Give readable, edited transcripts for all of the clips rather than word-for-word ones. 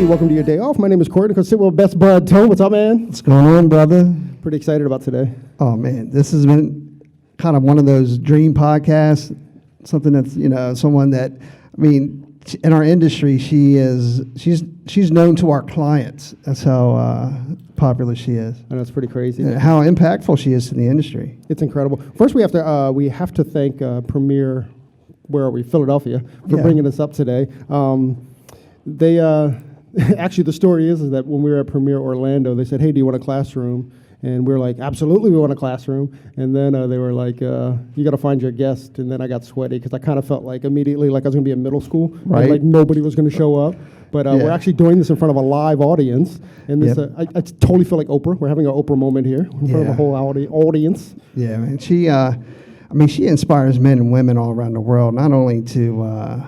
welcome to your day off. My name is Corey. I'm sit with best bud Tone. What's up, man? What's going on, brother? Pretty excited about today. Oh man, this has been kind of one of those dream podcasts. Something that's someone that in our industry she's known to our clients. That's how popular she is. I know it's pretty crazy. And how impactful she is to the industry. It's incredible. First, we have to thank Premier. Where are we? Philadelphia for bringing us up today. They actually, the story is that when we were at Premier Orlando, they said, "Hey, do you want a classroom?" And we were like, "Absolutely, we want a classroom." And then they were like, "You got to find your guest." And then I got sweaty because I kind of felt like immediately like I was going to be in middle school, right? And like nobody was going to show up. But we're actually doing this in front of a live audience, and this I totally feel like Oprah. We're having an Oprah moment here in front of a whole audience. Yeah, man. She inspires men and women all around the world, not only to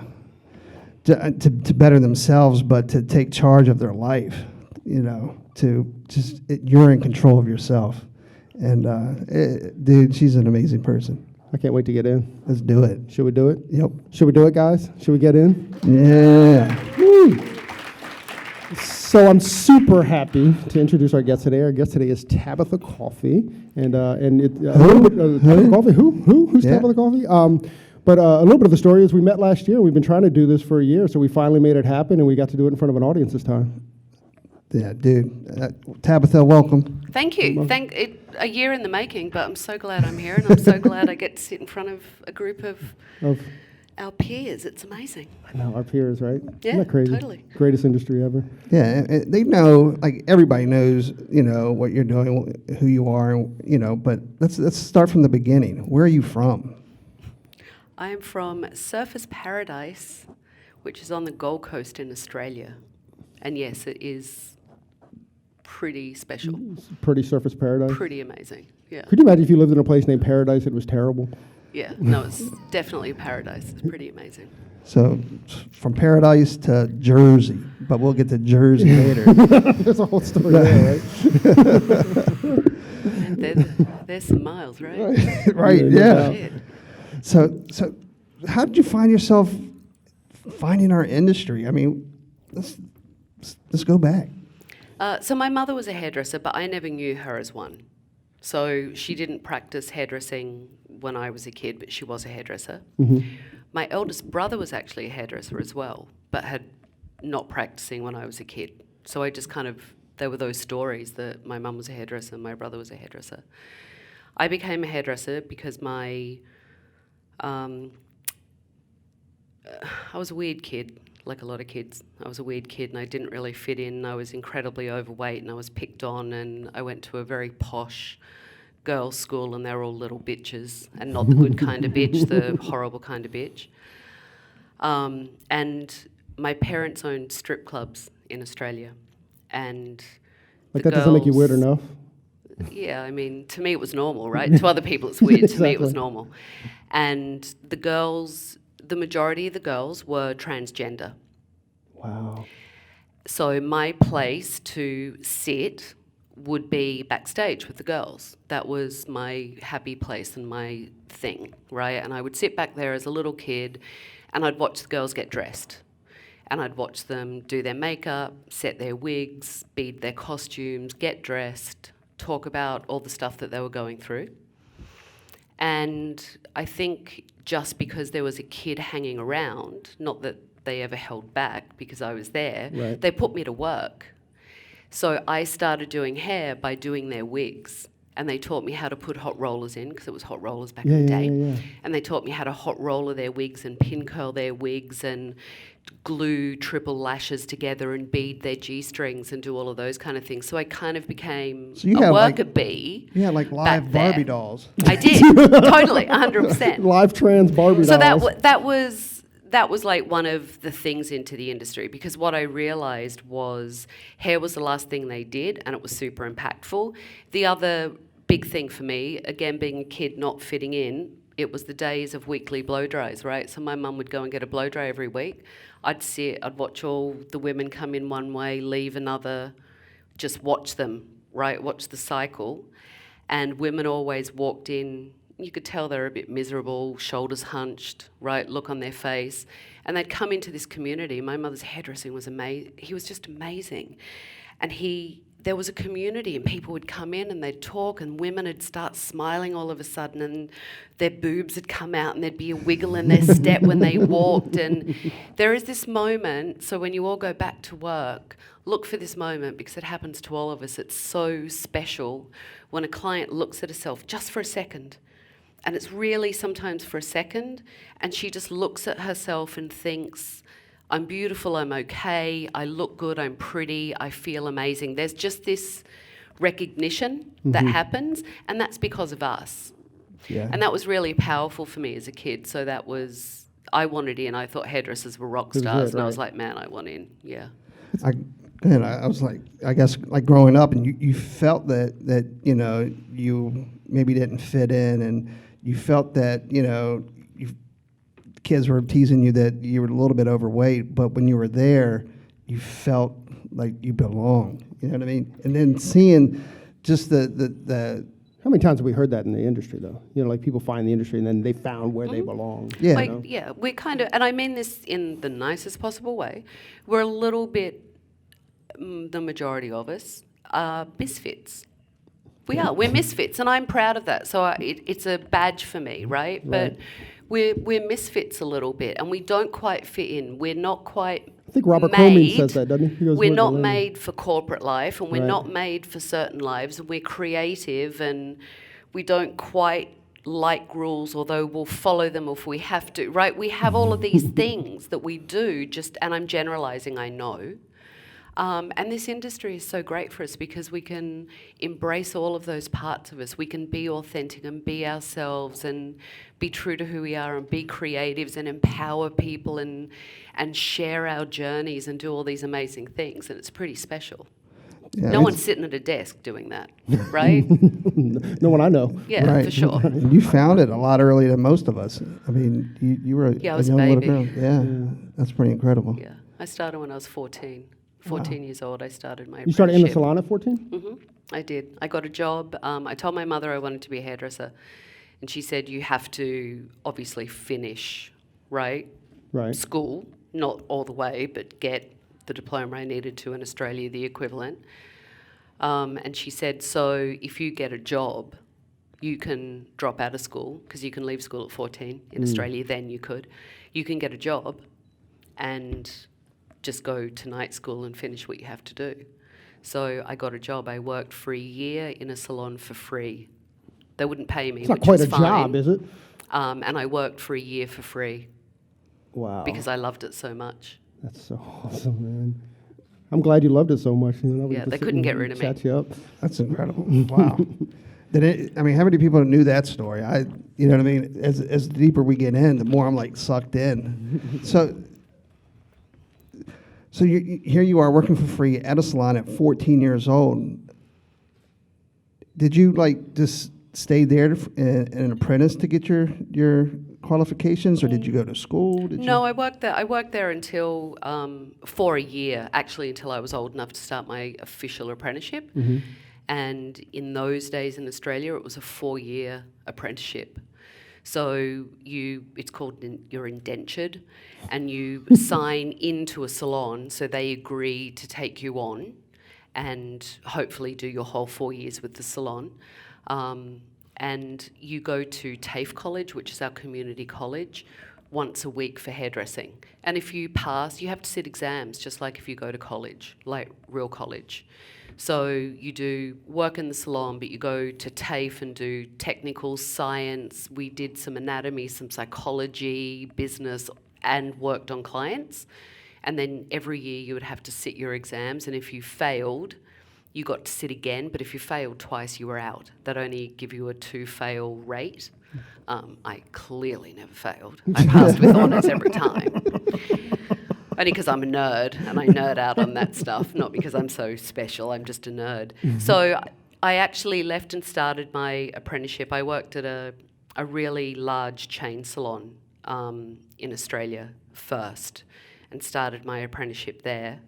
better themselves, but to take charge of their life. You're in control of yourself. And dude, she's an amazing person. I can't wait to get in. Let's do it. Should we do it? Yep. Should we do it, guys? Should we get in? Yeah. Woo. So I'm super happy to introduce our guest today. Our guest today is Tabatha Coffey, and Tabatha Coffey. Who's Tabatha Coffey? But a little bit of the story is we met last year. We've been trying to do this for a year, so we finally made it happen, and we got to do it in front of an audience this time. Yeah, dude. Tabitha, welcome. Thank you. A year in the making, but I'm so glad I'm here, and I'm so glad I get to sit in front of a group of our peers. It's amazing. I know, our peers, right? Yeah, Isn't that crazy? Totally. Greatest industry ever. Yeah, and they know, like everybody knows, what you're doing, who you are, but let's start from the beginning. Where are you from? I am from Surfers Paradise, which is on the Gold Coast in Australia. And yes, it is pretty special. Pretty surface paradise. Pretty amazing, yeah. Could you imagine if you lived in a place named Paradise and it was terrible? Yeah, no, it's definitely paradise. It's pretty amazing. So, from Paradise to Jersey, but we'll get to Jersey later. There's a whole story there, right? And there's some miles, right? Right, yeah. Shit. So how did you find yourself finding our industry? Let's go back. So my mother was a hairdresser, but I never knew her as one. So she didn't practice hairdressing when I was a kid, but she was a hairdresser. Mm-hmm. My eldest brother was actually a hairdresser as well, but had not practicing when I was a kid. So I just there were those stories that my mum was a hairdresser and my brother was a hairdresser. I became a hairdresser because I was a weird kid, like a lot of kids. I was a weird kid and I didn't really fit in. I was incredibly overweight and I was picked on, and I went to a very posh girls' school and they were all little bitches, and not the good kind of bitch, the horrible kind of bitch. And my parents owned strip clubs in Australia, and like that doesn't make you weird enough? Yeah, to me it was normal, right? To other people it's weird. Exactly. To me it was normal. And the majority of the girls were transgender. Wow. So my place to sit would be backstage with the girls. That was my happy place and my thing, right? And I would sit back there as a little kid and I'd watch the girls get dressed. And I'd watch them do their makeup, set their wigs, bead their costumes, get dressed, talk about all the stuff that they were going through. And I think just because there was a kid hanging around, not that they ever held back because I was there, right, they put me to work. So I started doing hair by doing their wigs. And they taught me how to put hot rollers in, because it was hot rollers back in the day. Yeah. And they taught me how to hot roller their wigs and pin curl their wigs and glue triple lashes together and bead their G-strings and do all of those kind of things. So I kind of became a worker bee. Yeah, like live Barbie dolls. I did, totally, 100%. Live trans Barbie dolls. So that was like one of the things into the industry, because what I realized was hair was the last thing they did and it was super impactful. The other big thing for me, again, being a kid not fitting in, it was the days of weekly blow dries, right? So my mum would go and get a blow dry every week. I'd sit, I'd watch all the women come in one way, leave another, just watch them, right? Watch the cycle. And women always walked in you could tell they're a bit miserable, shoulders hunched, right, look on their face. And they'd come into this community. My mother's hairdressing was amazing. He was just amazing. And there was a community, and people would come in and they'd talk, and women would start smiling all of a sudden, and their boobs would come out, and there'd be a wiggle in their step when they walked. And there is this moment, so when you all go back to work, look for this moment, because it happens to all of us. It's so special when a client looks at herself just for a second, and it's really sometimes for a second, and she just looks at herself and thinks, I'm beautiful, I'm okay, I look good, I'm pretty, I feel amazing. There's just this recognition that happens, and that's because of us. Yeah. And that was really powerful for me as a kid. So I wanted in. I thought hairdressers were rock stars, and I was like, man, I want in, yeah. I was like, I guess, like growing up, and you felt that you maybe didn't fit in, and you felt that kids were teasing you that you were a little bit overweight, but when you were there, you felt like you belonged. You know what I mean? And then seeing just the How many times have we heard that in the industry, though? Like people find the industry and then they found where they belong. Yeah. Yeah, we're kind of, and I mean this in the nicest possible way, we're a little bit, the majority of us are misfits. We're misfits, and I'm proud of that. So it's a badge for me, right? But we're misfits a little bit, and we don't quite fit in. We're not quite I think Robert Coleman says that, doesn't he? He goes, we're not the made for corporate life, and we're not made for certain lives, and we're creative, and we don't quite like rules, although we'll follow them if we have to, right? We have all of these things that we do, and I'm generalizing, I know. And this industry is so great for us because we can embrace all of those parts of us. We can be authentic and be ourselves and be true to who we are and be creatives and empower people and share our journeys and do all these amazing things. And it's pretty special. Yeah, no one's sitting at a desk doing that, right? No one I know. Yeah, right. for sure. And you found it a lot earlier than most of us. I mean, you were Yeah, I was a young little baby. girl. Yeah, that's pretty incredible. Yeah, I started when I was 14. 14 years old, I started my You started in the apprenticeship. salon at 14? I did. I got a job. I told my mother I wanted to be a hairdresser, and she said, you have to obviously finish, right? Right. School, not all the way, but get the diploma I needed to in Australia, the equivalent. And she said, so if you get a job, you can drop out of school, because you can leave school at 14. In Australia, then you could. You can get a job and just go to night school and finish what you have to do. So I got a job. I worked for a year in a salon for free. They wouldn't pay me, It's not which quite was a fine. job, is it? And I worked for a year for free Wow. because I loved it so much. That's so awesome, man. I'm glad you loved it so much. We Yeah, just they sit couldn't and get rid of me. Chat you up. That's incredible. Wow. How many people knew that story? You know what I mean? As deeper we get in, the more I'm like sucked in. So here you are working for free at a salon at 14 years old. Did you like just stay there an apprentice to get your qualifications, or did you go to school? No, I worked there. I worked there until for a year, actually, until I was old enough to start my official apprenticeship. And in those days in Australia, it was a 4-year apprenticeship. So it's called you're indentured, and you sign into a salon, so they agree to take you on, and hopefully do your whole 4 years with the salon. And you go to TAFE College, which is our community college, once a week for hairdressing. And if you pass, you have to sit exams, just like if you go to college, like real college. So you do work in the salon, but you go to TAFE and do technical science. We did some anatomy, some psychology, business, and worked on clients. And then every year you would have to sit your exams, and if you failed, you got to sit again, but if you failed twice, you were out. They'd only give you a 2-fail rate. I clearly never failed. I passed with honours every time. Only because I'm a nerd, and I nerd out on that stuff, not because I'm so special, I'm just a nerd. So I actually left and started my apprenticeship. I worked at a really large chain salon in Australia first, and started my apprenticeship there.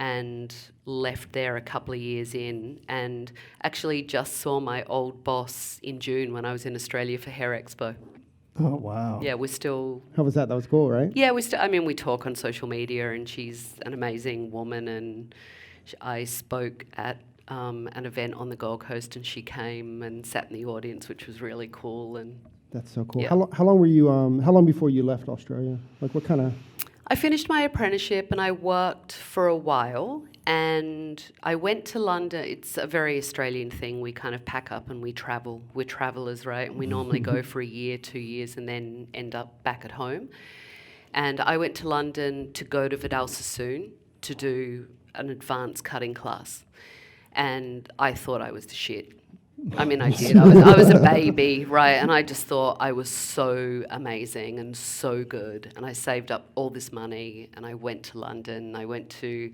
and left there a couple of years in, and actually just saw my old boss in June when I was in Australia for Hair Expo. Oh, wow. Yeah, we're still... How was that? That was cool, right? Yeah, we talk on social media, and she's an amazing woman, and I spoke at an event on the Gold Coast, and she came and sat in the audience, which was really cool. And That's so cool. Yeah. How long were you? How long before you left Australia? Like, what kind of? I finished my apprenticeship and I worked for a while, and I went to London. It's a very Australian thing. We kind of pack up and we travel. We're travellers, right? And we normally go for a year, 2 years, and then end up back at home. And I went to London to go to Vidal Sassoon to do an advanced cutting class. And I thought I was the shit. I mean, I did. I was a baby, right? And I just thought I was so amazing and so good. And I saved up all this money and I went to London. I went to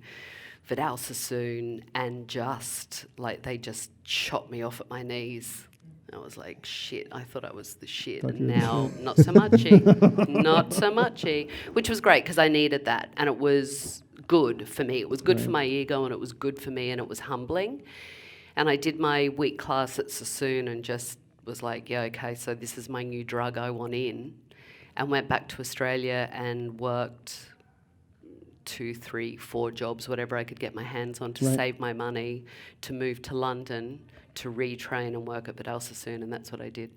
Vidal Sassoon, and just like they just chopped me off at my knees. I was like, shit, I thought I was the shit. Thought And you were now, not so muchy. Not so muchy. Which was great because I needed that. And it was good for me. It was good for my ego, and it was good for me, and it was humbling. And I did my week class at Sassoon and just was like, yeah, okay, so this is my new drug I want in. And went back to Australia and worked 2, 3, 4 jobs, whatever I could get my hands on to save my money, to move to London, to retrain and work at Vidal Sassoon, and that's what I did.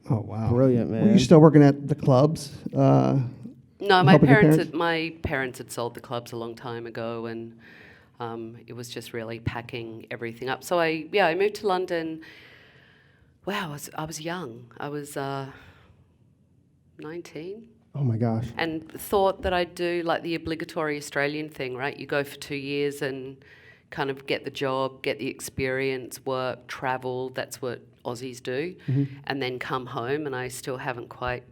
Oh, wow. Brilliant, man. Were you still working at the clubs? No, my helping your parents had sold the clubs a long time ago, and it was just really packing everything up. So I moved to London. Wow, I was young. I was 19. Oh my gosh. And thought that I'd do like the obligatory Australian thing, right? You go for 2 years and kind of get the job, get the experience, work, travel. That's what Aussies do. And then come home, and I still haven't quite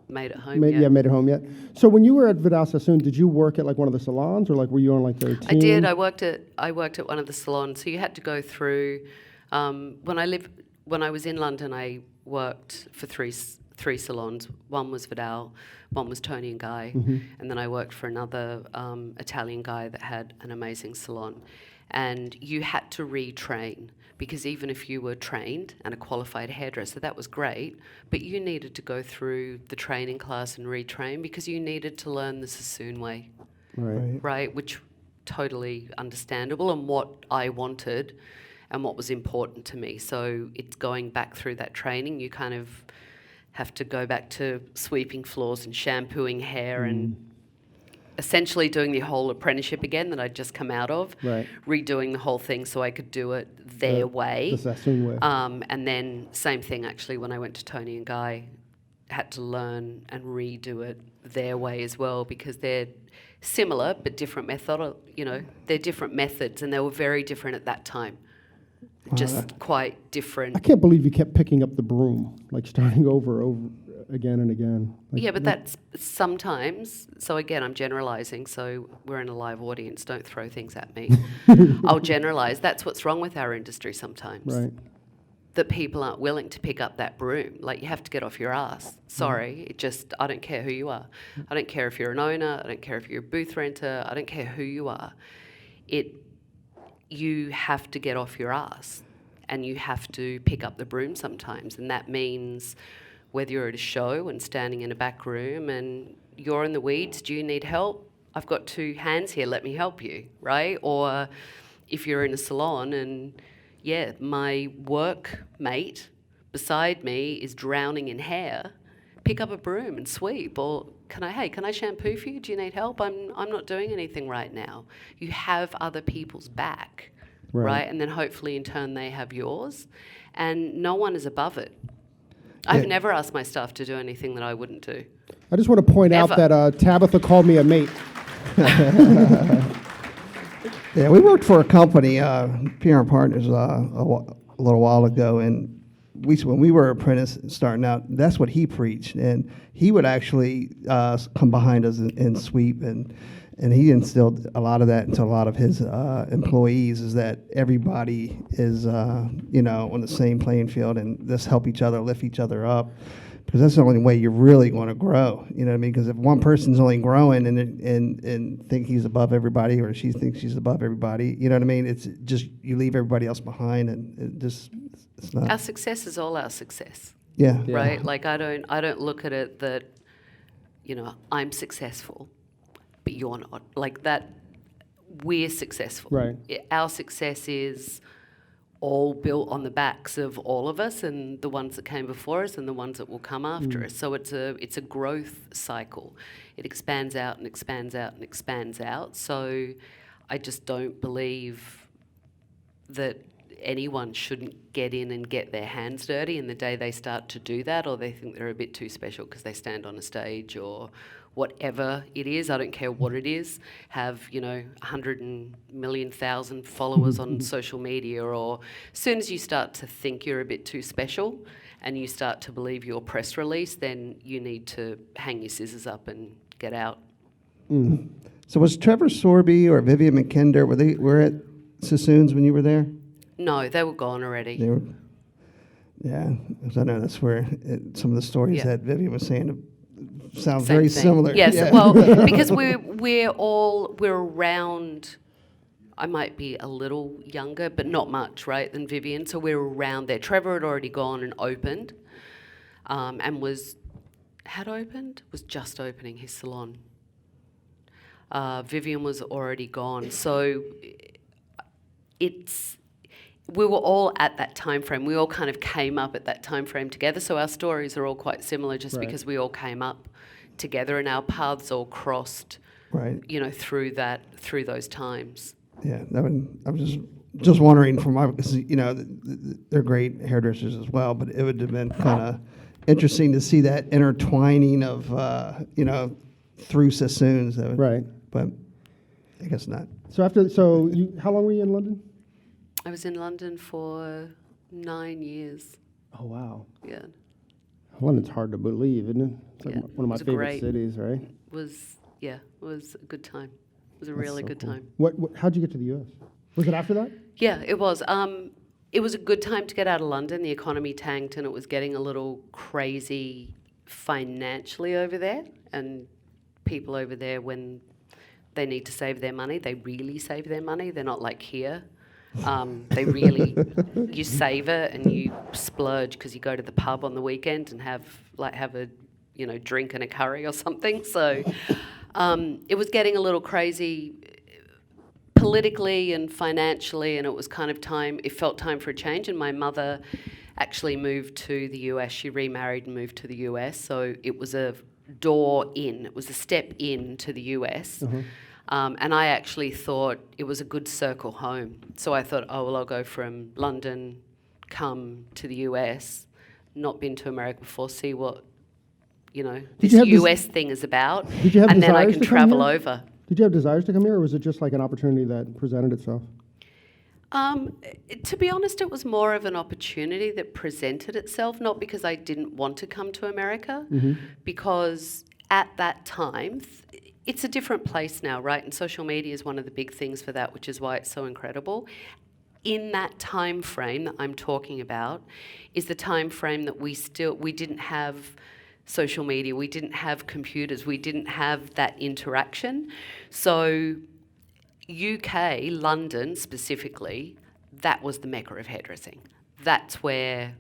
made it home yet. Yeah, made it home yet. So when you were at Vidal Sassoon, did you work at like one of the salons, or like were you on like their team? I did. I worked at one of the salons. So you had to go through. When I was in London, I worked for three salons. One was Vidal, one was Tony and Guy, and then I worked for another Italian guy that had an amazing salon. And you had to retrain, because even if you were trained and a qualified hairdresser, that was great, but you needed to go through the training class and retrain because you needed to learn the Sassoon way, right? Which totally understandable, and what I wanted and what was important to me. So it's going back through that training. You kind of have to go back to sweeping floors and shampooing hair and essentially doing the whole apprenticeship again that I'd just come out of, redoing the whole thing so I could do it their way. The Sassoon way. And then same thing actually when I went to Tony and Guy, had to learn and redo it their way as well, because they're similar but different method. You know, they're different methods, and they were very different at that time. Just quite different. I can't believe you kept picking up the broom, like starting over again and again. Like, Yeah, but that's sometimes, so again, I'm generalising, so we're in a live audience, don't throw things at me. I'll generalise. That's what's wrong with our industry sometimes. Right. That people aren't willing to pick up that broom. Like, you have to get off your ass. Sorry, I don't care who you are. I don't care if you're an owner, I don't care if you're a booth renter, I don't care who you are. You have to get off your ass, and you have to pick up the broom sometimes, and that means whether you're at a show and standing in a back room and you're in the weeds, do you need help? I've got 2 hands here, let me help you, right? Or if you're in a salon and, yeah, my workmate beside me is drowning in hair, pick up a broom and sweep. Or can I shampoo for you? Do you need help? I'm not doing anything right now. You have other people's back, right? And then hopefully in turn they have yours, and no one is above it. I've never asked my staff to do anything that I wouldn't do. I just want to point out that Tabatha called me a mate. Yeah, we worked for a company, PR Partners, a little while ago, and when we were apprentice starting out, that's what he preached, and he would actually come behind us and sweep, and he instilled a lot of that into a lot of his employees, is that everybody is on the same playing field, and just help each other, lift each other up, Because that's the only way you're really going to grow. You know what I mean? Because if one person's only growing and think he's above everybody, or she thinks she's above everybody, you know what I mean? It's just you leave everybody else behind, and it's not. Our success is all our success, Yeah. right? Like I don't look at it that, I'm successful, but you're not. Like that, we're successful. Right. Our success is all built on the backs of all of us, and the ones that came before us and the ones that will come after us. So it's a growth cycle. It expands out and expands out and expands out. So I just don't believe that anyone shouldn't get in and get their hands dirty, and the day they start to do that, or they think they're a bit too special because they stand on a stage or whatever it is, I don't care what it is, have 100 million thousand followers on social media, or as soon as you start to think you're a bit too special and you start to believe your press release, then you need to hang your scissors up and get out. So was Trevor Sorby or Vivian McKinder, were at Sassoon's when you were there? No, they were gone already. They were. Yeah, because I know that's where some of the stories that Vivian was saying sound Same very thing. similar. Yes, Yeah. well, because we're around. I might be a little younger, but not much, right, than Vivian. So we're around there. Trevor had already gone and opened, and was just opening his salon. Vivian was already gone, so we were all at that time frame. We all kind of came up at that time frame together. So our stories are all quite similar, just because we all came up together and our paths all crossed. Right. Through those times. Yeah, I was just wondering because they're great hairdressers as well, but it would have been kind of interesting to see that intertwining of through Sassoon's. Right. But I guess not. So how long were you in London? I was in London for 9 years. Oh, wow. Yeah. London's hard to believe, isn't it? It's like one of my It was favorite great. cities, right? It was a good time. It was a really good time. How'd you get to the U.S.? Was it after that? Yeah, it was. It was a good time to get out of London. The economy tanked and it was getting a little crazy financially over there. And people over there, when they need to save their money, they really save their money. They're not like here. They really, you save it and you splurge because you go to the pub on the weekend and have a drink and a curry or something. So it was getting a little crazy politically and financially, and it was kind of time. It felt time for a change. And my mother actually moved to the US. She remarried and moved to the US. So it was a door in. It was a step in to the US. And I actually thought it was a good circle home. So I thought, I'll go from London, come to the US, not been to America before, see what, this US thing is about. Did you have and then I desires can to come travel here? over. Did you have desires to come here, or was it just like an opportunity that presented itself? To be honest, it was more of an opportunity that presented itself, not because I didn't want to come to America, because at that time, it's a different place now, right? And social media is one of the big things for that, which is why it's so incredible. In that time frame that I'm talking about is the time frame that we didn't have social media, we didn't have computers, we didn't have that interaction. So UK, London specifically, that was the mecca of hairdressing. That's where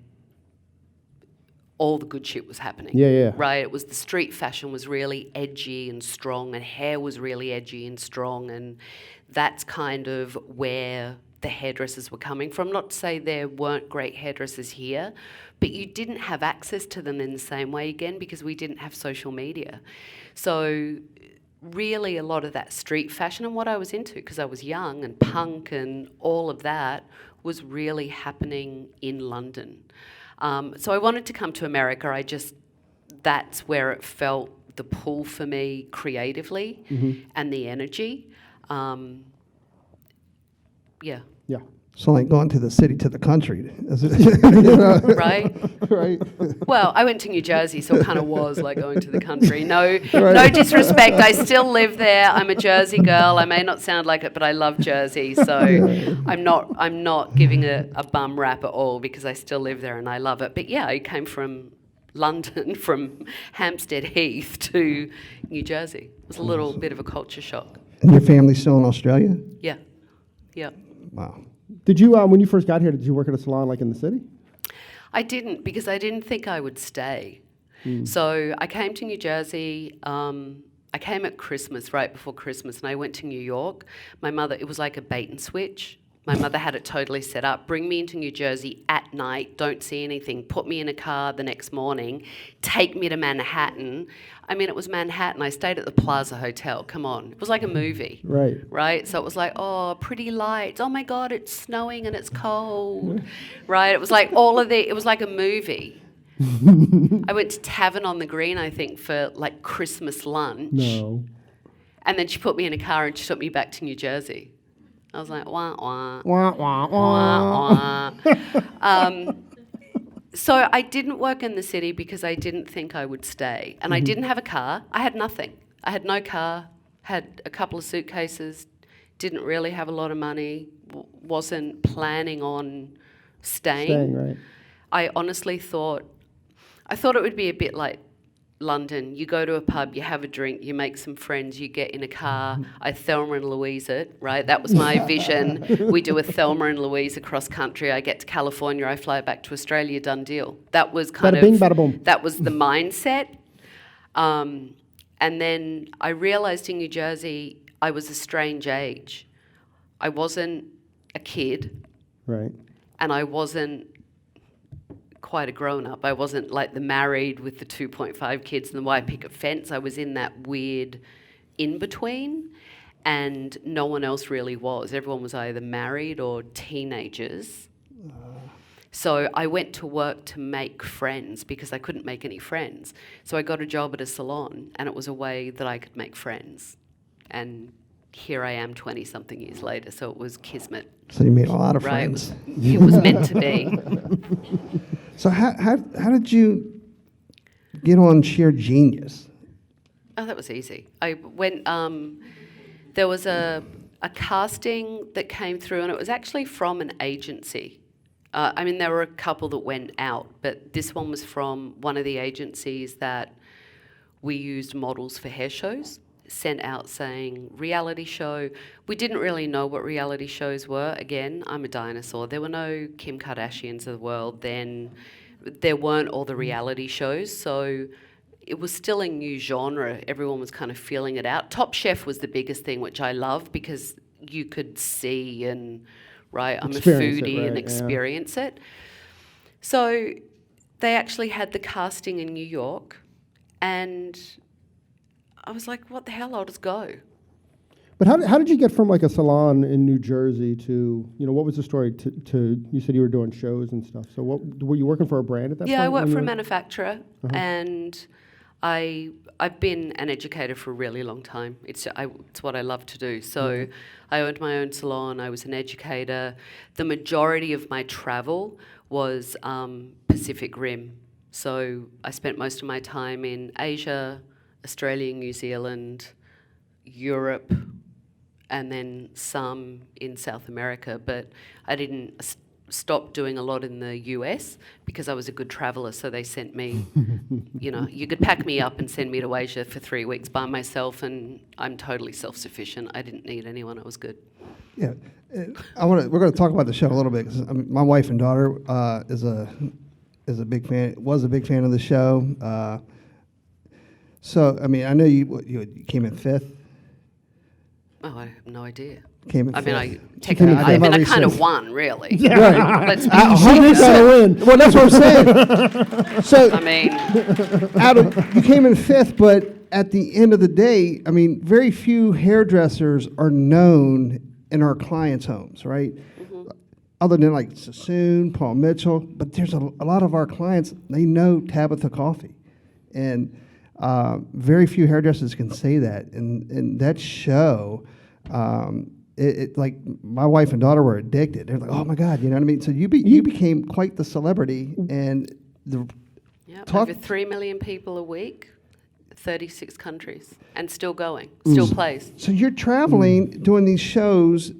all the good shit was happening. Yeah. Right? It was the street fashion was really edgy and strong, and hair was really edgy and strong, and that's kind of where the hairdressers were coming from. Not to say there weren't great hairdressers here, but you didn't have access to them in the same way again because we didn't have social media. So really a lot of that street fashion and what I was into, because I was young, and punk and all of that was really happening in London. So I wanted to come to America. That's where it felt the pull for me creatively and the energy. Yeah. So like going to the city to the country. Right? Right. Well, I went to New Jersey, so it kind of was like going to the country. No disrespect. I still live there. I'm a Jersey girl. I may not sound like it, but I love Jersey. So I'm not giving a bum rap at all because I still live there and I love it. But yeah, I came from London from Hampstead Heath to New Jersey. It was a little bit of a culture shock. And your family's still in Australia? Yeah, yeah. Wow. Did you, when you first got here, did you work at a salon like in the city? I didn't, because I didn't think I would stay. So I came to New Jersey. I came at Christmas, right before Christmas, and I went to New York. My mother, it was like a bait and switch. My mother had it totally set up. Bring me into New Jersey at night, don't see anything, put me in a car the next morning, take me to Manhattan. I mean, it was Manhattan. I stayed at the Plaza Hotel. Come on. It was like a movie. Right. Right? So it was like, oh, pretty lights. Oh, my God, it's snowing and it's cold. Right? It was like it was like a movie. I went to Tavern on the Green, I think, for like Christmas lunch. No. And then she put me in a car and she took me back to New Jersey. I was like, wah, wah. Wah, wah, wah. Wah, wah. So I didn't work in the city because I didn't think I would stay. And I didn't have a car. I had nothing. I had no car, had a couple of suitcases, didn't really have a lot of money, wasn't planning on staying. Right. I honestly thought it would be a bit like London. You go to a pub, you have a drink, you make some friends, you get in a car. I Thelma and Louise it, right? That was my vision. We do a Thelma and Louise across country. I get to California, I fly back to Australia, done deal. That was kind Bada bing, bada boom. that was the mindset. And then I realized in New Jersey, I was a strange age. I wasn't a kid, Right. and I wasn't quite a grown-up. I wasn't like the married with the 2.5 kids and the white picket fence. I was in that weird in-between, and no one else really was. Everyone was either married or teenagers. So I went to work to make friends because I couldn't make any friends. So I got a job at a salon, and it was a way that I could make friends. And here I am 20-something years later, so it was kismet. So you made a lot of Right, friends. it was meant to be. So how did you get on Sheer Genius? Oh, that was easy. I went. There was a casting that came through, and it was actually from an agency. I mean, there were a couple that went out, but this one was from one of the agencies that we used models for hair shows. Sent out saying reality show. We didn't really know what reality shows were. Again, I'm a dinosaur. There were no Kim Kardashians of the world then. There weren't all the reality shows, so it was still a new genre. Everyone was kind of feeling it out. Top Chef was the biggest thing, which I love because you could see and, right, I'm a foodie and experience it. So they actually had the casting in New York, and I was like, what the hell, I'll just go. But how did you get from like a salon in New Jersey to, what was the story to you said you were doing shows and stuff. So were you working for a brand at that point? Yeah, I worked for a manufacturer, and I've been an educator for a really long time. It's what I love to do. So I owned my own salon. I was an educator. The majority of my travel was Pacific Rim. So I spent most of my time in Asia, Australia, New Zealand, Europe, and then some in South America. But I didn't stop doing a lot in the US because I was a good traveller. So they sent me, you could pack me up and send me to Asia for 3 weeks by myself, and I'm totally self-sufficient. I didn't need anyone. I was good. Yeah, we're going to talk about the show a little bit because my wife and daughter was a big fan of the show. So, I mean, I know you came in fifth. Oh, I have no idea. Came in I fifth. mean, I kind of won, really. Right. Let's be You gotta win. Well, that's what I'm saying. So, I mean, you came in fifth, but at the end of the day, I mean, very few hairdressers are known in our clients' homes, right? Mm-hmm. Other than like Sassoon, Paul Mitchell, but there's a lot of our clients, they know Tabatha Coffey. And very few hairdressers can say that. And that show, it like my wife and daughter were addicted. They're like, oh my God, you know what I mean? So you became quite the celebrity, and over 3 million people a week, 36 countries, and still going, still plays. So you're traveling, doing these shows,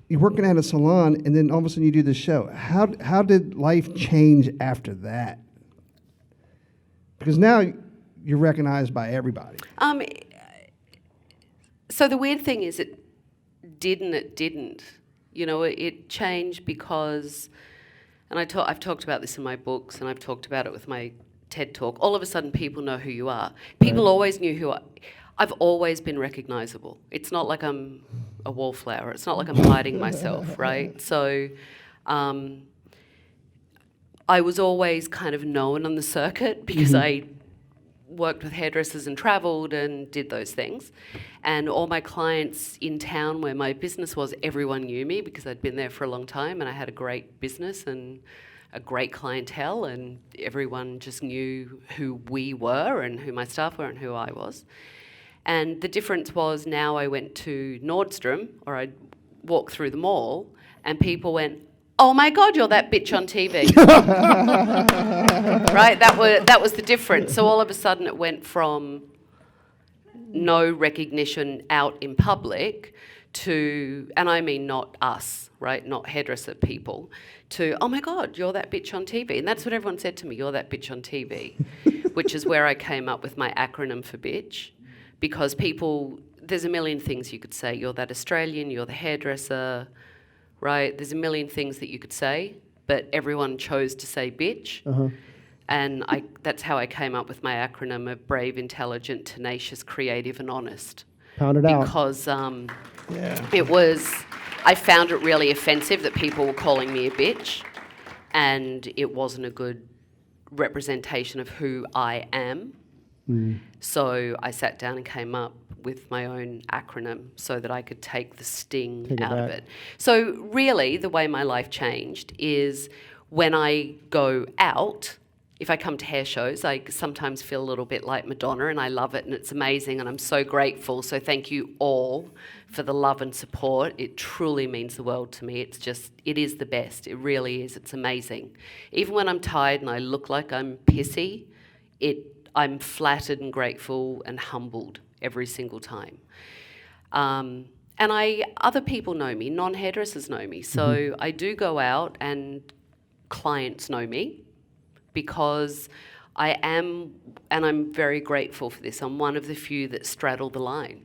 you're working at a salon, and then all of a sudden you do this show. How did life change after that? Because now you're recognized by everybody. So the weird thing is it didn't. You know, it changed because, and I've talked about this in my books, and I've talked about it with my TED Talk. All of a sudden, people know who you are. People always knew who I've always been recognizable. It's not like I'm a wallflower. It's not like I'm hiding myself, right? So I was always kind of known on the circuit because I worked with hairdressers and travelled and did those things. And all my clients in town where my business was, everyone knew me because I'd been there for a long time and I had a great business and a great clientele, and everyone just knew who we were and who my staff were and who I was. And the difference was now I went to Nordstrom or I'd walk through the mall and people went, "Oh my God, you're that bitch on TV." Right? That was the difference. So all of a sudden it went from no recognition out in public to, and I mean not us, right? Not hairdresser people, to, "Oh my God, you're that bitch on TV." And that's what everyone said to me, "You're that bitch on TV," which is where I came up with my acronym for bitch. Because people, there's a million things you could say. You're that Australian, you're the hairdresser, right? There's a million things that you could say, but everyone chose to say bitch. And that's how I came up with my acronym of brave, intelligent, tenacious, creative, and honest. Pound it out. Because I found it really offensive that people were calling me a bitch, and it wasn't a good representation of who I am. So I sat down and came up with my own acronym so that I could take the sting out of it. So really, the way my life changed is when I go out, if I come to hair shows, I sometimes feel a little bit like Madonna, and I love it, and it's amazing, and I'm so grateful. So thank you all for the love and support. It truly means the world to me. It is the best. It really is. It's amazing. Even when I'm tired and I look like I'm pissy, I'm flattered and grateful and humbled every single time. And other people know me, non-hairdressers know me. So I do go out and clients know me because I am, and I'm very grateful for this, I'm one of the few that straddle the line.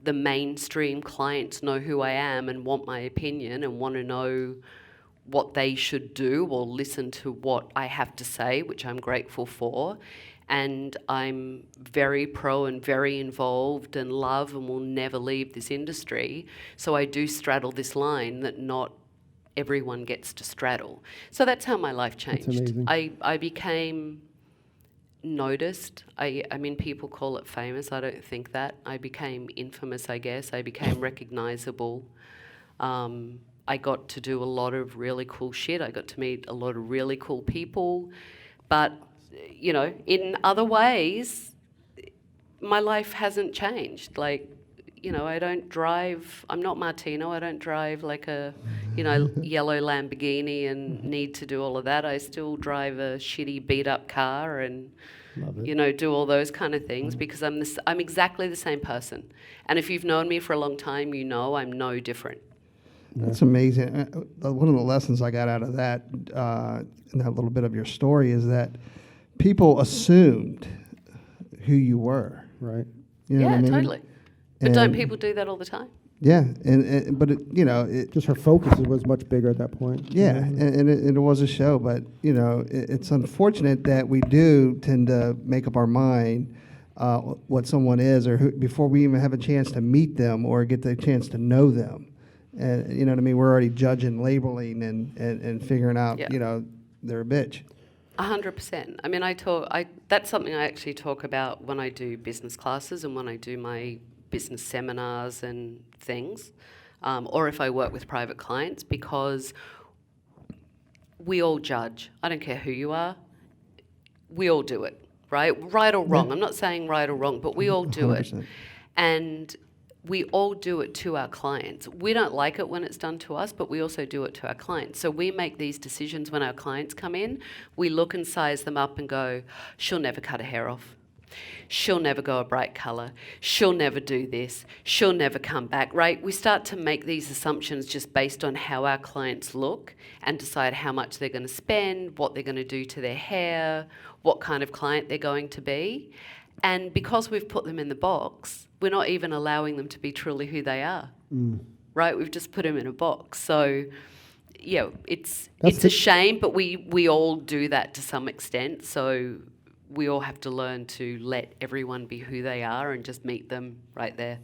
The mainstream clients know who I am and want my opinion and want to know what they should do or listen to what I have to say, which I'm grateful for. And I'm very pro and very involved and love and will never leave this industry. So I do straddle this line that not everyone gets to straddle. So that's how my life changed. That's amazing. I became noticed. I mean, people call it famous. I don't think that. I became infamous, I guess. I became recognizable. I got to do a lot of really cool shit. I got to meet a lot of really cool people. But, you know, in other ways, my life hasn't changed. Like, you know, I don't drive, I'm not Martino, I don't drive like a, you know, yellow Lamborghini and need to do all of that. I still drive a shitty beat up car and, you know, do all those kind of things because I'm exactly the same person. And if you've known me for a long time, you know I'm no different. That's amazing. One of the lessons I got out of that, in that little bit of your story, is that people assumed who you were. Right. You know what I mean? Totally. But don't people do that all the time? Yeah, but you know, Just her focus was much bigger at that point. yeah, and it was a show, but you know, it's unfortunate that we do tend to make up our mind what someone is, or who, before we even have a chance to meet them or get the chance to know them. And you know what I mean? We're already judging, labeling, and figuring out, you know, they're a bitch. 100%. I mean, that's something I actually talk about when I do business classes and when I do my business seminars and things, or if I work with private clients, because we all judge. I don't care who you are. We all do it, right? Right or wrong. I'm not saying right or wrong, but we all do 100%. it. And we all do it to our clients. We don't like it when it's done to us, but we also do it to our clients. So we make these decisions when our clients come in. We look and size them up and go, she'll never cut her hair off. She'll never go a bright colour. She'll never do this. She'll never come back, right? We start to make these assumptions just based on how our clients look and decide how much they're going to spend, what they're going to do to their hair, what kind of client they're going to be. And because we've put them in the box, we're not even allowing them to be truly who they are, right? We've just put them in a box. So, yeah, it's a shame, but we all do that to some extent. So we all have to learn to let everyone be who they are and just meet them right there.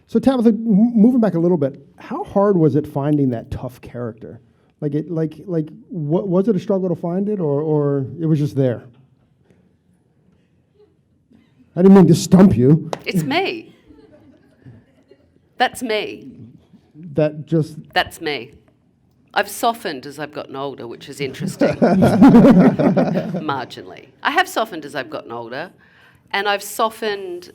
So Tabatha, moving back a little bit, how hard was it finding that tough character? What was it a struggle to find it, or it was just there? I didn't mean to stump you. It's me. That's me. That's me. I've softened as I've gotten older, which is interesting. Marginally. I have softened as I've gotten older, and I've softened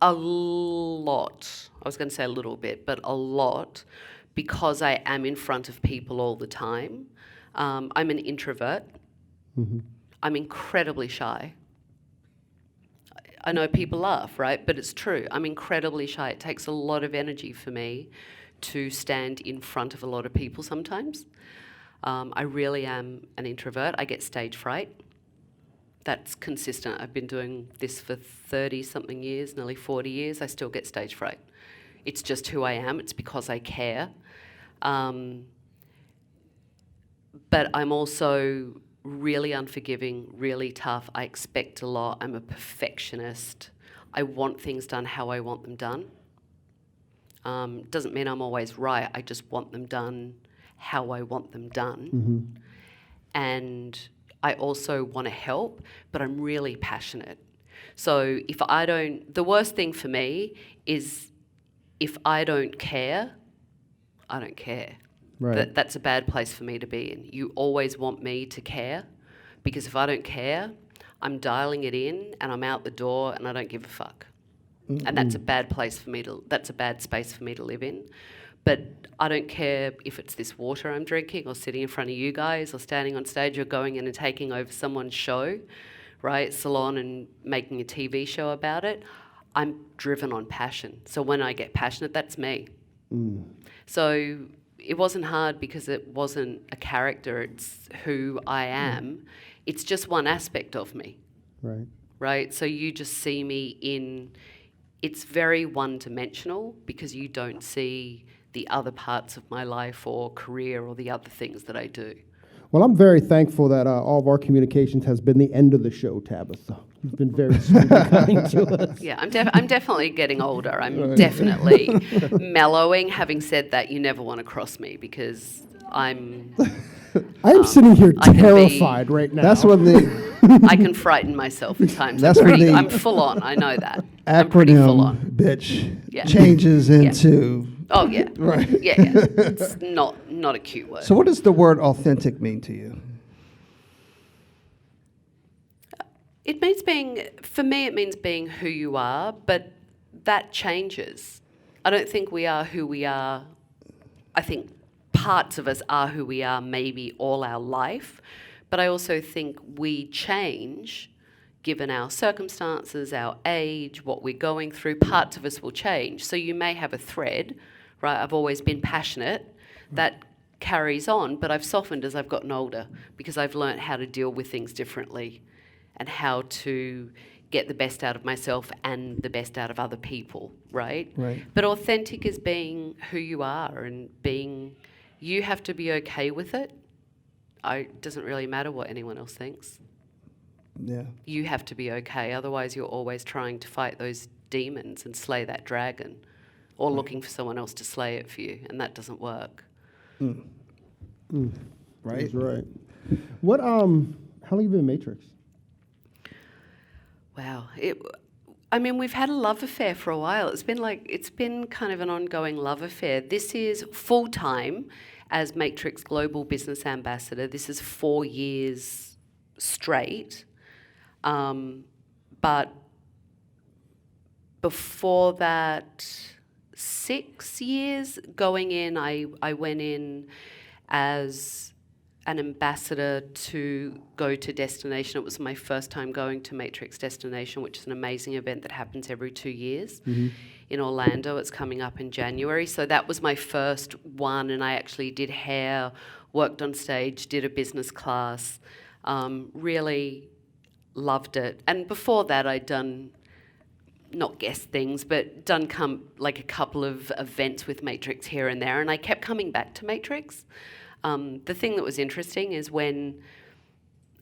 a lot. I was going to say a little bit, but a lot, because I am in front of people all the time. I'm an introvert. Mm-hmm. I'm incredibly shy. I know people laugh, right? But it's true. I'm incredibly shy. It takes a lot of energy for me to stand in front of a lot of people sometimes. I really am an introvert. I get stage fright. That's consistent. I've been doing this for 30-something years, nearly 40 years. I still get stage fright. It's just who I am. It's because I care. But I'm also really unforgiving, really tough. I expect a lot. I'm a perfectionist. I want things done how I want them done. Doesn't mean I'm always right. I just want them done how I want them done. Mm-hmm. And I also want to help, but I'm really passionate. So the worst thing for me is if I don't care, I don't care. Right. That's a bad place for me to be in. You always want me to care, because if I don't care, I'm dialing it in and I'm out the door and I don't give a fuck. Mm-hmm. And that's a bad place for me that's a bad space for me to live in. But I don't care if it's this water I'm drinking or sitting in front of you guys or standing on stage or going in and taking over someone's show, right, salon, and making a TV show about it. I'm driven on passion. So when I get passionate, that's me. Mm. So it wasn't hard because it wasn't a character, it's who I am. It's just one aspect of me. Right. Right? So you just see me it's very one-dimensional because you don't see the other parts of my life or career or the other things that I do. Well, I'm very thankful that all of our communications has been the end of the show, Tabatha. You've been very sweet and kind to us. Yeah, I'm definitely getting older. I'm definitely mellowing. Having said that, you never want to cross me because I'm sitting here terrified right now. That's when I can frighten myself at times. That's I'm full on. I know that. I'm pretty full on. Bitch changes into. Oh yeah. Right. Yeah. It's not a cute word. So what does the word authentic mean to you? It means it means being who you are, but that changes. I don't think we are who we are. I think parts of us are who we are maybe all our life, but I also think we change given our circumstances, our age, what we're going through. Parts of us will change. So you may have a thread, right? I've always been passionate. That carries on, but I've softened as I've gotten older because I've learnt how to deal with things differently and how to get the best out of myself and the best out of other people, right? Right. But authentic is being who you are and you have to be okay with it. It doesn't really matter what anyone else thinks. Yeah. You have to be okay, otherwise you're always trying to fight those demons and slay that dragon, or looking for someone else to slay it for you, and that doesn't work. Right. That's right. What? How long have you been in Matrix? Wow. We've had a love affair for a while. It's been kind of an ongoing love affair. This is full-time as Matrix Global Business Ambassador. This is 4 years straight. But before that, 6 years going in, I went in as an ambassador to go to Destination. It was my first time going to Matrix Destination, which is an amazing event that happens every 2 years in Orlando. It's coming up in January. So that was my first one, and I actually did hair, worked on stage, did a business class, really loved it. And before that, I'd done, not guest things, but done like a couple of events with Matrix here and there, and I kept coming back to Matrix. The thing that was interesting is when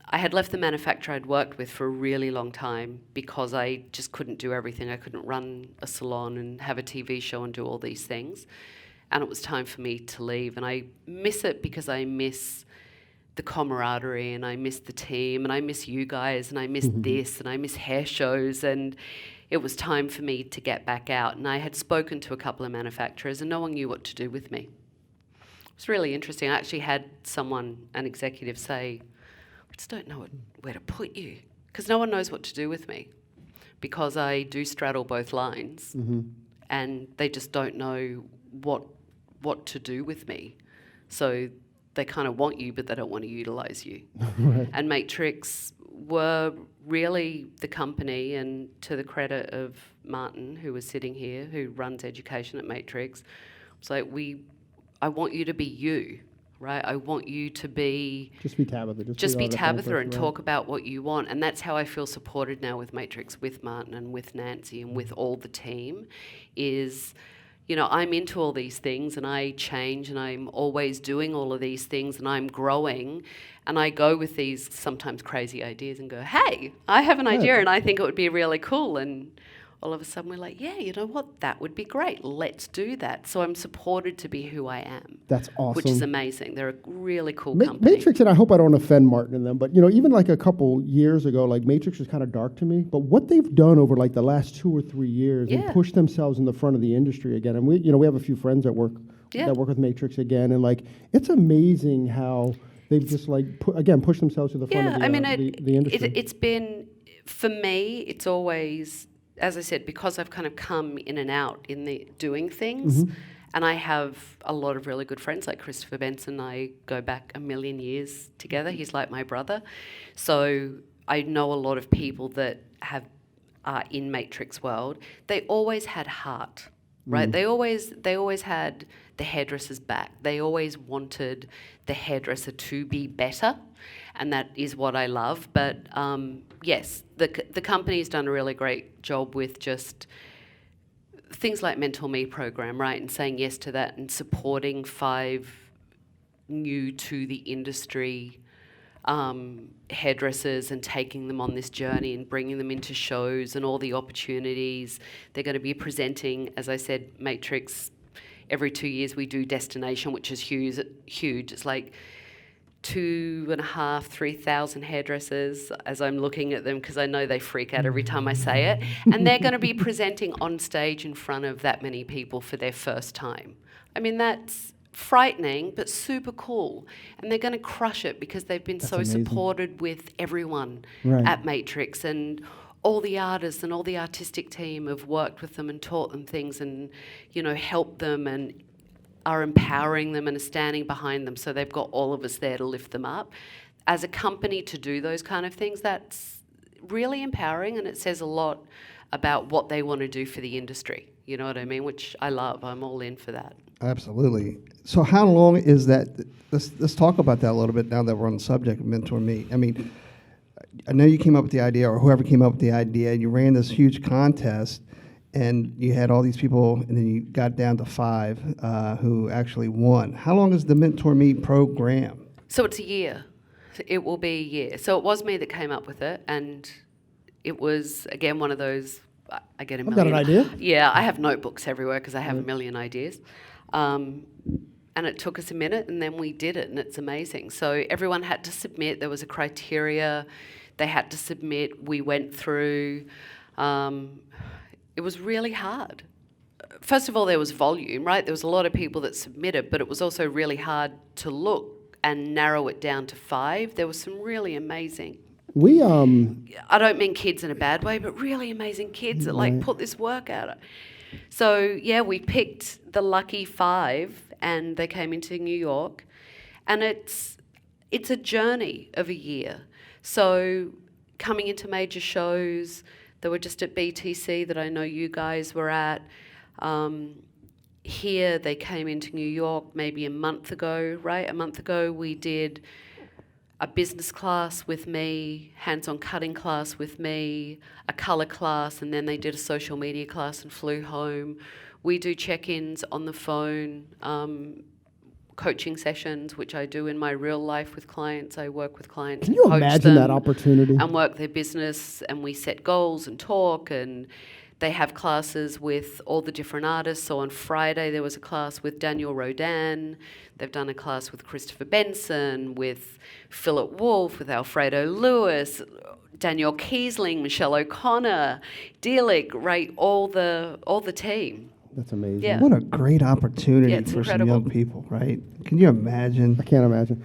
I had left the manufacturer I'd worked with for a really long time because I just couldn't do everything. I couldn't run a salon and have a TV show and do all these things. And it was time for me to leave. And I miss it because I miss the camaraderie, and I miss the team, and I miss you guys, and I miss this, and I miss hair shows. And it was time for me to get back out. And I had spoken to a couple of manufacturers, and no one knew what to do with me. It's really interesting. I actually had an executive say, I just don't know where to put you, because no one knows what to do with me, because I do straddle both lines, and they just don't know what to do with me. So they kind of want you, but they don't want to utilize you. Right. And Matrix were really the company, and to the credit of Martin, who was sitting here, who runs education at Matrix, it's like, I want you to be you, right? I want you to be... Just be Tabatha. Just be Tabatha and talk about what you want. And that's how I feel supported now with Matrix, with Martin and with Nancy and with all the team, is, you know, I'm into all these things, and I change, and I'm always doing all of these things, and I'm growing, and I go with these sometimes crazy ideas and go, hey, I have an idea and I think it would be really cool. And all of a sudden we're like, yeah, you know what, that would be great. Let's do that. So I'm supported to be who I am. That's awesome. Which is amazing. They're a really cool company. Matrix, and I hope I don't offend Martin and them, but, you know, even like a couple years ago, like Matrix was kind of dark to me. But what they've done over like the last 2 or 3 years and pushed themselves in the front of the industry again. And we have a few friends that work with Matrix again. And like, it's amazing how they've just like, pushed themselves to the front of the industry. It's been, for me, it's always... As I said, because I've kind of come in and out in the doing things, and I have a lot of really good friends like Christopher Benson. I go back a million years together. He's like my brother. So I know a lot of people that are in Matrix world. They always had heart, right? They always had the hairdresser's back. They always wanted the hairdresser to be better, and that is what I love. But yes, the company's done a really great job with just things like Mentor Me program, right, and saying yes to that, and supporting 5 new to the industry hairdressers and taking them on this journey and bringing them into shows and all the opportunities. They're going to be presenting, as I said, Matrix. Every 2 years we do Destination, which is huge. It's like 2,500, 3,000 hairdressers, as I'm looking at them, because I know they freak out every time I say it. And they're going to be presenting on stage in front of that many people for their first time. I mean, that's frightening, but super cool. And they're going to crush it because they've been so amazing. Supported with everyone at Matrix, and all the artists and all the artistic team have worked with them and taught them things, and, you know, helped them and are empowering them and are standing behind them. So they've got all of us there to lift them up. As a company to do those kind of things, that's really empowering, and it says a lot about what they want to do for the industry. You know what I mean? Which I love. I'm all in for that. Absolutely. So how long is that? Let's talk about that a little bit now that we're on the subject of Mentor Me. I mean, I know you came up with the idea, or whoever came up with the idea, you ran this huge contest, and you had all these people, and then you got down to 5 who actually won. How long is the Mentor Me program? So it's a year. It will be a year. So it was me that came up with it, and it was, again, one of those, I get a million. I've got an idea. Yeah, I have notebooks everywhere because I have a million ideas. And it took us a minute, and then we did it, and it's amazing. So everyone had to submit. There was a criteria. They had to submit. We went through. It was really hard. First of all, there was volume, right? There was a lot of people that submitted, but it was also really hard to look and narrow it down to 5. There was some really amazing. I don't mean kids in a bad way, but really amazing kids that like put this work out. So yeah, we picked the lucky 5, and they came into New York, and it's, it's a journey of a year. So coming into major shows, they were just at BTC that I know you guys were at. Here, they came into New York maybe a month ago, right? A month ago, we did a business class with me, hands-on cutting class with me, a colour class, and then they did a social media class and flew home. We do check-ins on the phone, coaching sessions, which I do in my real life with clients. I work with clients. Can you and coach imagine them that opportunity? and work their business, and we set goals and talk, and they have classes with all the different artists. So on Friday, there was a class with Daniel Rodan. They've done a class with Christopher Benson, with Philip Wolf, with Alfredo Lewis, Danielle Kiesling, Michelle O'Connor, Deelig, right? All the team. That's amazing. Yeah. What a great opportunity Yeah, it's for incredible. some young people, right? Can you imagine? I can't imagine.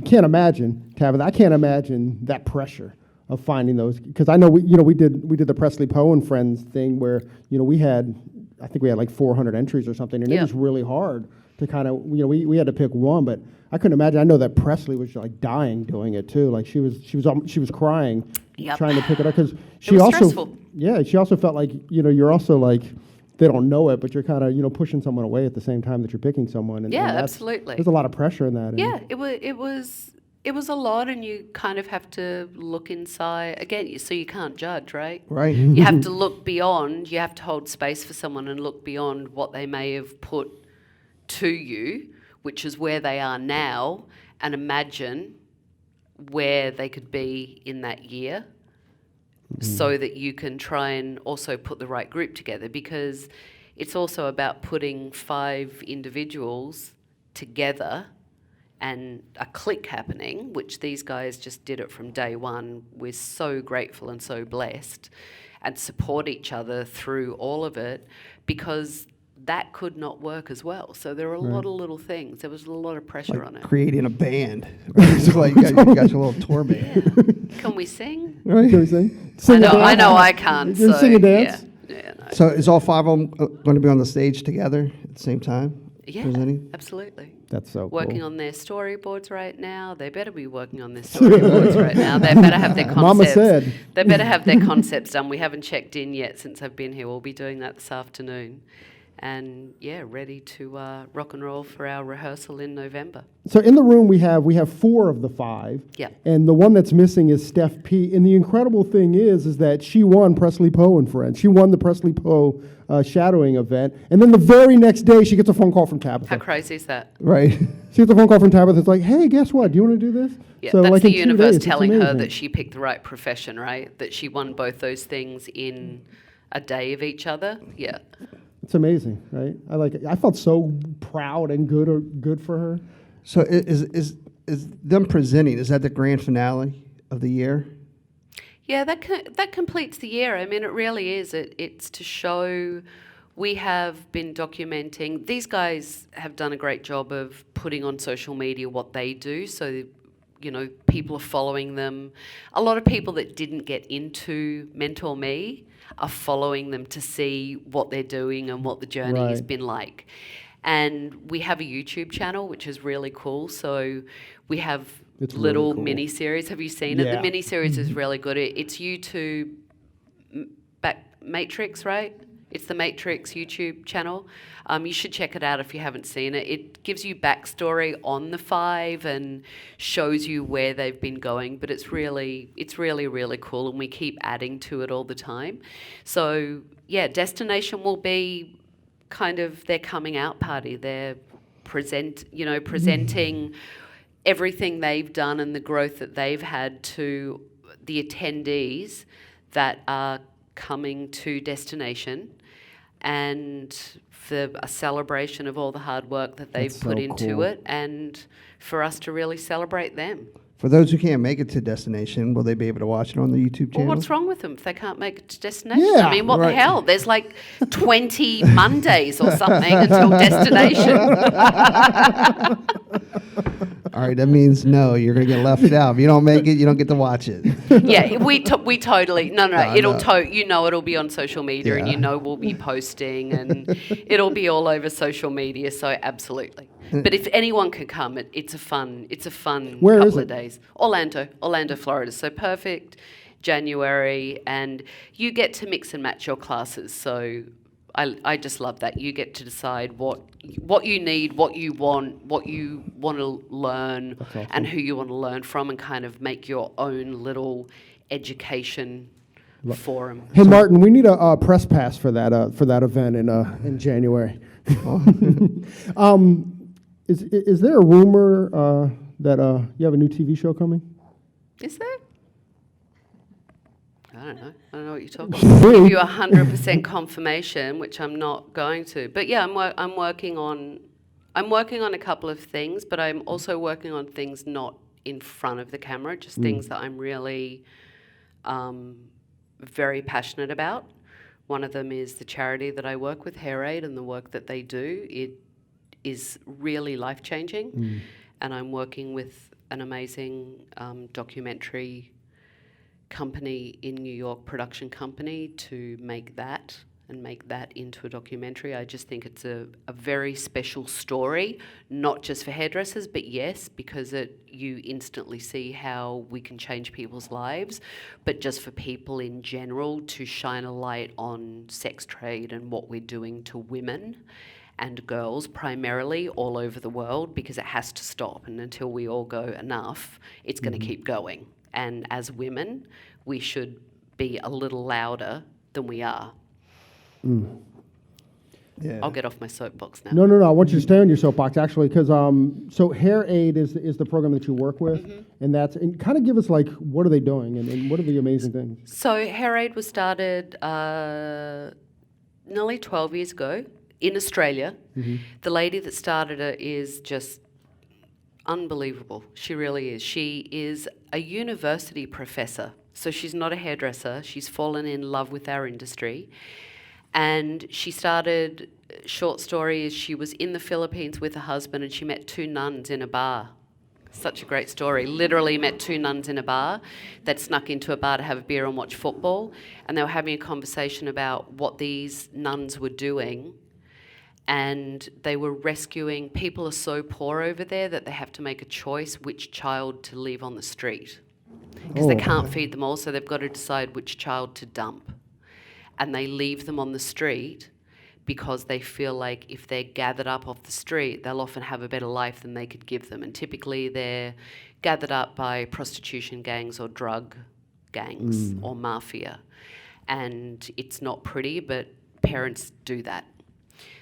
Can't imagine, Tabatha. I can't imagine that pressure of finding those, because I know we did the Presley Poe and Friends thing where we had like 400 entries or something, and it Yeah. was really hard to kind of we had to pick one, but I couldn't imagine. I know that Presley was like dying doing it too. Like she was crying Yep. trying to pick it up because she was also stressful. she also felt like you're also like they don't know it, but you're kind of pushing someone away at the same time that you're picking someone. And Yeah, that's- absolutely. There's a lot of pressure in that. and- Yeah, it was a lot, and you kind of have to look inside again. So you can't judge, right? Right. You have to look beyond. You have to hold space for someone and look beyond what they may have put to you, which is where they are now, and imagine where they could be in that year, so that you can try and also put the right group together, because it's also about putting 5 individuals together and a click happening, which these guys just did it from day one. We're so grateful and so blessed, and support each other through all of it, because that could not work as well. So there are a lot of little things. There was a lot of pressure on it. Creating a band. It's like you got your little tour band. Can we sing? Right. Can we sing? Sing and I dance? know I can't. You So sing and dance? Yeah, no. So is all 5 of them going to be on the stage together at the same time? Yeah, Presenting? absolutely. That's so Working cool. on their storyboards right now. They better be working on their storyboards right now. They better have their concepts. Mama said. They better have their concepts done. We haven't checked in yet since I've been here. We'll be doing that this afternoon. And yeah, ready to rock and roll for our rehearsal in November. So in the room we have 4 of the 5. Yeah. And the one that's missing is Steph P. And the incredible thing is that she won Presley Poe and Friends. She won the Presley Poe shadowing event. And then the very next day she gets a phone call from Tabatha. How crazy is that? Right. She gets a phone call from Tabatha. It's like, hey, guess what? Do you want to do this? Yeah, So that's like the in 2 universe days, it's telling her amazing. that she picked the right profession, right? That she won both those things in a day of each other. Yeah. It's amazing, right? I like it. I felt so proud and good for her. So is them presenting, is that the grand finale of the year? Yeah, that completes the year. I mean, it really is. It's to show. We have been documenting. These guys have done a great job of putting on social media what they do. So, people are following them. A lot of people that didn't get into Mentor Me are following them to see what they're doing and what the journey has Right. been like. And we have a YouTube channel, which is really cool. So we have It's little really cool. mini-series. Have you seen it? Yeah. The mini-series is really good. It's YouTube Matrix, right? It's the Matrix YouTube channel. You should check it out if you haven't seen it. It gives you backstory on the 5 and shows you where they've been going. But it's really, really cool, and we keep adding to it all the time. So yeah, Destination will be kind of their coming out party. They're presenting everything they've done and the growth that they've had to the attendees that are coming to Destination, and for a celebration of all the hard work that they've That's put so into cool. it, and for us to really celebrate them. For those who can't make it to Destination, will they be able to watch it on the YouTube Well, channel? what's wrong with them if they can't make it to Destination? Yeah, I mean, what right. the hell? There's like 20 Mondays or something until Destination. All right, that means no, you're going to get left out. If you don't make it, you don't get to watch it. Yeah, we totally no. It'll be on social media, and Yeah. we'll be posting, and it'll be all over social media. So absolutely. But if anyone can come, it's a fun Where couple is of it? days. Orlando, Florida. So perfect. January, and you get to mix and match your classes. So I just love that. You get to decide what you need, what you want to learn, awesome. and who you want to learn from, and kind of make your own little education forum. Hey, Martin, we need a press pass for that event in January. Is there a rumor that you have a new TV show coming? Is there? I don't know what you're talking about. I'll give you 100% confirmation, which I'm not going to. But yeah, I'm working on a couple of things, but I'm also working on things not in front of the camera, just things that I'm really very passionate about. One of them is the charity that I work with, Hair Aid, and the work that they do. It is really life-changing, and I'm working with an amazing documentary company in New York, production company, to make that into a documentary. I just think it's a very special story, not just for hairdressers, but yes, because you instantly see how we can change people's lives, but just for people in general, to shine a light on sex trade and what we're doing to women and girls primarily all over the world, because it has to stop, and until we all go enough, it's going to keep going. And as women, we should be a little louder than we are. Yeah. I'll get off my soapbox now. No. I want you to stay on your soapbox, actually, because so Hair Aid is the program that you work with, and kind of give us, like, what are they doing, and what are the amazing things? So Hair Aid was started nearly 12 years ago in Australia. The lady that started it is just unbelievable. She really is. She is a university professor. So she's not a hairdresser. She's fallen in love with our industry. And she started, short story is, she was in the Philippines with her husband, and she met two nuns in a bar. Such a great story. Literally met two nuns in a bar that snuck into a bar to have a beer and watch football. And they were having a conversation about what these nuns were doing. And they were rescuing, people are so poor over there that they have to make a choice which child to leave on the street. Because they can't feed them all, so they've got to decide which child to dump. And they leave them on the street because they feel like if they're gathered up off the street, they'll often have a better life than they could give them. And typically they're gathered up by prostitution gangs or drug gangs or mafia. And it's not pretty, but parents do that.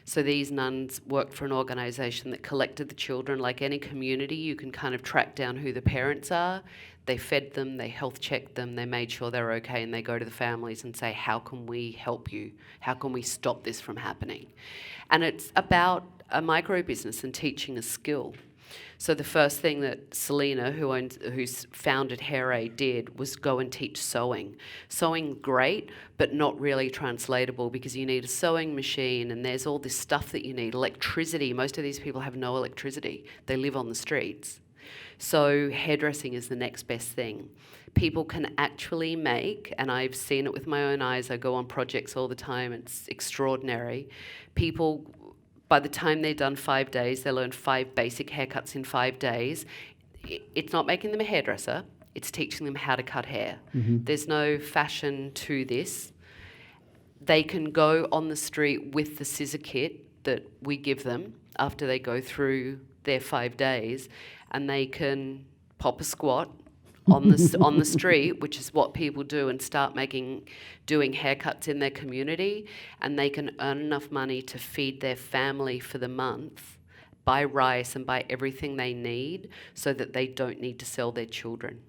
So these nuns worked for an organisation that collected the children. Like any community, you can kind of track down who the parents are. They fed them, they health checked them, they made sure they're okay, and they go to the families and say, how can we help you? How can we stop this from happening? And it's about a micro business and teaching a skill. So the first thing that Selena, who's founded Hair Aid, did was go and teach sewing. Sewing, great, but not really translatable, because you need a sewing machine and there's all this stuff that you need. Electricity, most of these people have no electricity. They live on the streets. So hairdressing is the next best thing. People can actually make, and I've seen it with my own eyes, I go on projects all the time, it's extraordinary. People, by the time they're done 5 days, they learn 5 basic haircuts in 5 days. It's not making them a hairdresser, it's teaching them how to cut hair. There's no fashion to this. They can go on the street with the scissor kit that we give them after they go through their 5 days, and they can pop a squat on the street, which is what people do, and start doing haircuts in their community, and they can earn enough money to feed their family for the month, buy rice and buy everything they need, so that they don't need to sell their children.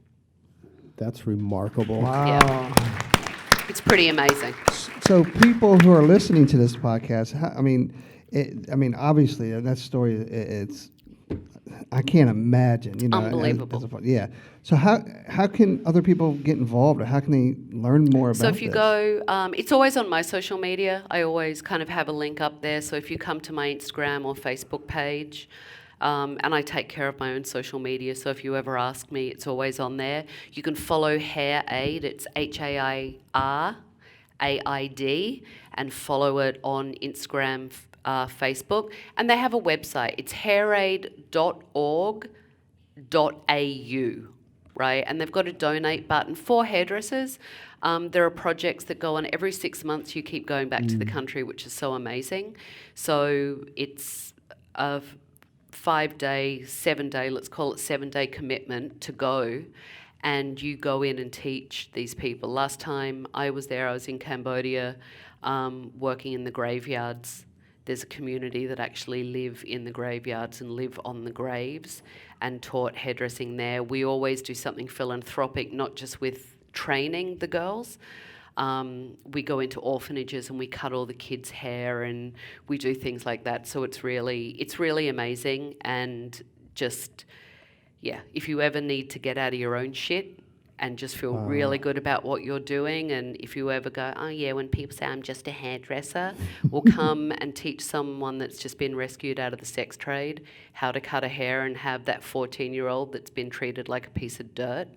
That's remarkable. Wow. Yeah. It's pretty amazing. So people who are listening to this podcast, obviously that story, it's, I can't imagine, Unbelievable. Yeah. So how can other people get involved, or how can they learn more about this? So if you go, it's always on my social media. I always kind of have a link up there. So if you come to my Instagram or Facebook page, And I take care of my own social media, so if you ever ask me, it's always on there. You can follow Hair Aid, it's HAIRAID, and follow it on Instagram, Facebook. And they have a website, it's hairaid.org.au, right? And they've got a donate button for hairdressers. There are projects that go on every 6 months. You keep going back to the country, which is so amazing. So it's a 5-day, 7-day, let's call it 7-day commitment to go, and you go in and teach these people. Last time I was there, I was in Cambodia, working in the graveyards. There's a community that actually live in the graveyards and live on the graves, and taught hairdressing there. We always do something philanthropic, not just with training the girls. We go into orphanages and we cut all the kids' hair, and we do things like that. So it's really amazing. And just, yeah, if you ever need to get out of your own shit and just feel really good about what you're doing, and if you ever go, oh yeah, when people say I'm just a hairdresser, we'll come and teach someone that's just been rescued out of the sex trade how to cut a hair, and have that 14-year-old that's been treated like a piece of dirt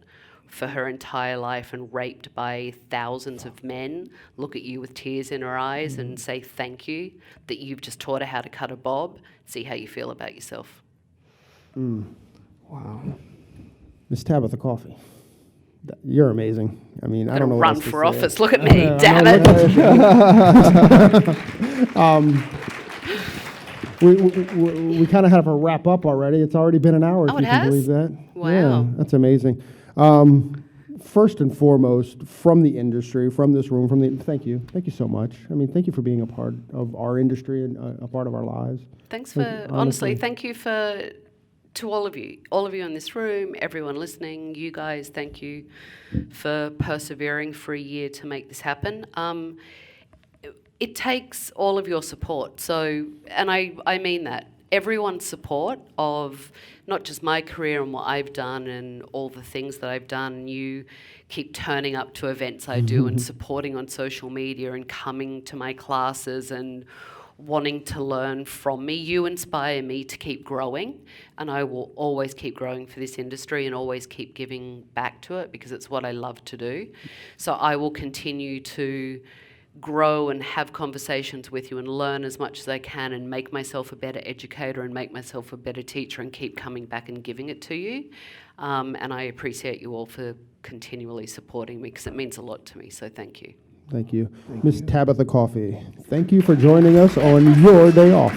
for her entire life and raped by thousands of men look at you with tears in her eyes and say thank you that you've just taught her how to cut a bob. See how you feel about yourself. Wow. Miss Tabatha Coffey, you're amazing. I mean, I don't know what Run else to for say. office. Look at me, damn it. We kind of have a wrap up already. It's already been an hour. Oh, if it you can has? believe that. Wow. Yeah, that's amazing. First and foremost, from the industry, from this room, thank you so much. I mean, thank you for being a part of our industry and a part of our lives. Thanks for, honestly, thank you to all of you in this room, everyone listening, you guys, thank you for persevering for a year to make this happen. It takes all of your support. So, and I mean that. Everyone's support of not just my career and what I've done and all the things that I've done. You keep turning up to events I do and supporting on social media and coming to my classes and wanting to learn from me. You inspire me to keep growing, and I will always keep growing for this industry and always keep giving back to it because it's what I love to do. So I will continue to grow and have conversations with you and learn as much as I can and make myself a better educator and make myself a better teacher and keep coming back and giving it to you. And I appreciate you all for continually supporting me because it means a lot to me, so thank you. Thank you. Miss Tabatha Coffey, thank you for joining us on your day off.